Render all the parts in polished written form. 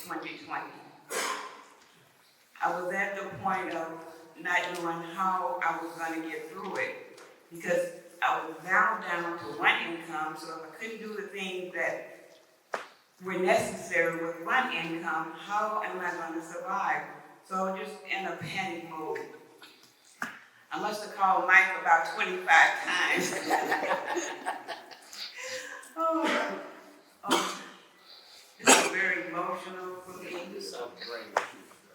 2020. I was at the point of not knowing how I was going to get through it because I was now down to one income, so if I couldn't do the things that were necessary with one income, how am I going to survive? So I was just in a panic mode. I must have called Mike about 25 times. This is very emotional for me,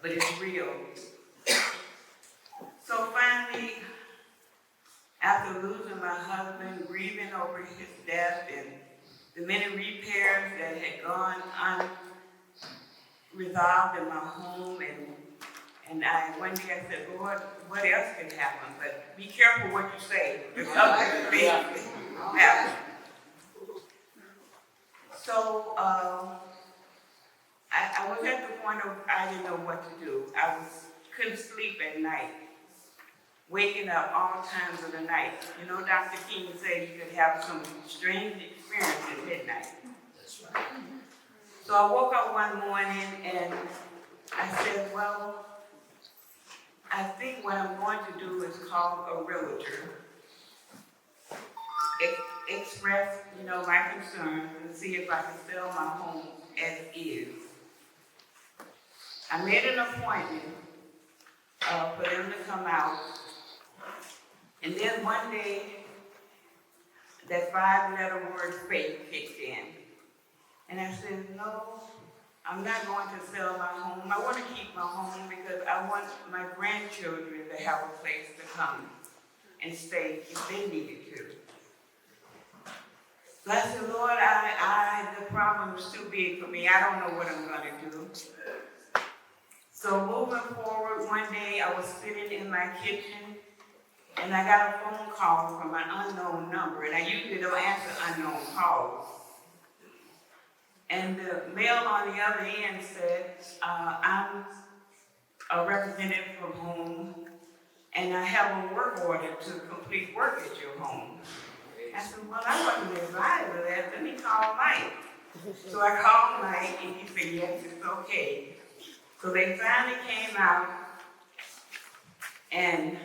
but it's real. So finally, after losing my husband, grieving over his death, and the many repairs that had gone unresolved in my home, and one day I said, Lord, what else could happen? But be careful what you say, because other things happen. So I was at the point of I didn't know what to do. Couldn't sleep at night, waking up all times of the night. You know, Dr. King said you could have some strange experience at midnight. That's right. So I woke up one morning and I said, well, I think what I'm going to do is call a realtor, express, my concerns and see if I can sell my home as is. I made an appointment for them to come out, and then one day, that 5-letter word faith kicked in. And I said, no, I'm not going to sell my home. I want to keep my home because I want my grandchildren to have a place to come and stay if they needed to. So I said, Lord, the problem is too big for me. I don't know what I'm going to do. So moving forward, one day I was sitting in my kitchen and I got a phone call from an unknown number, and I usually don't answer unknown calls. And the male on the other end said, I'm a representative from home, and I have a work order to complete work at your home. I said, well, I wasn't advised of that. Let me call Mike. So I called Mike, and he said, yes, it's okay. So they finally came out, and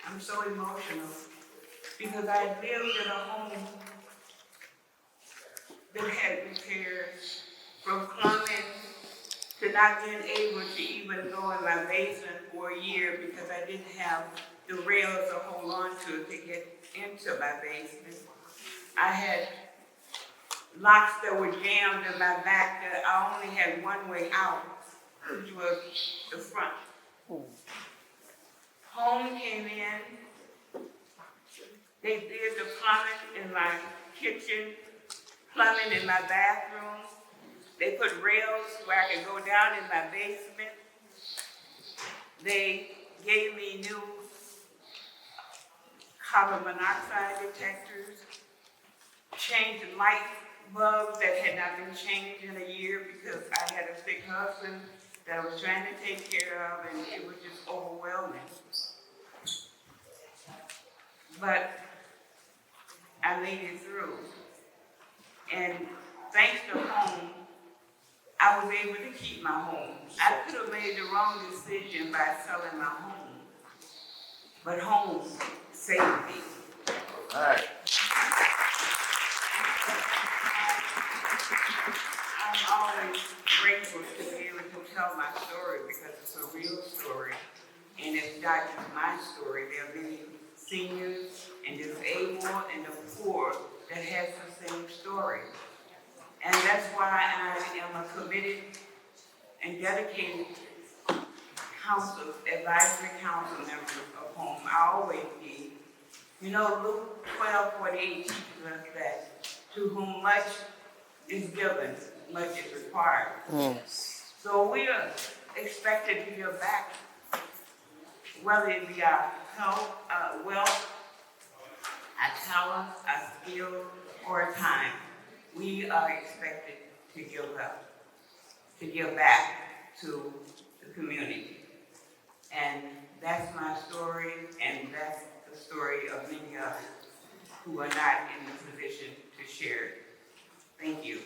I'm so emotional because I lived in a home that had repairs, from plumbing to not being able to even go in my basement for a year because I didn't have the rails to hold on to get into my basement. I had locks that were jammed in my back that I only had one way out, which was the front. Home came in, they did the plumbing in my kitchen, plumbing in my bathroom. They put rails where I could go down in my basement. They gave me new carbon monoxide detectors, changed light bulbs that had not been changed in a year because I had a sick husband that I was trying to take care of, and it was just overwhelming. But I made it through. And thanks to home, I was able to keep my home. I could have made the wrong decision by selling my home, but home saved me. All right. I'm always grateful to be able to tell my story because it's a real story. And it's not just my story. There are many seniors and disabled and the poor that has the same story. And that's why I am a committed and dedicated advisory council member of home. I always be. Luke 12:48 teaches us that to whom much is given, much is required. Yes. So we are expected to give back, whether it be our health, wealth, our talent, our skill, or our time. We are expected to give back to the community. And that's my story, and that's the story of many others who are not in the position to share it. Thank you.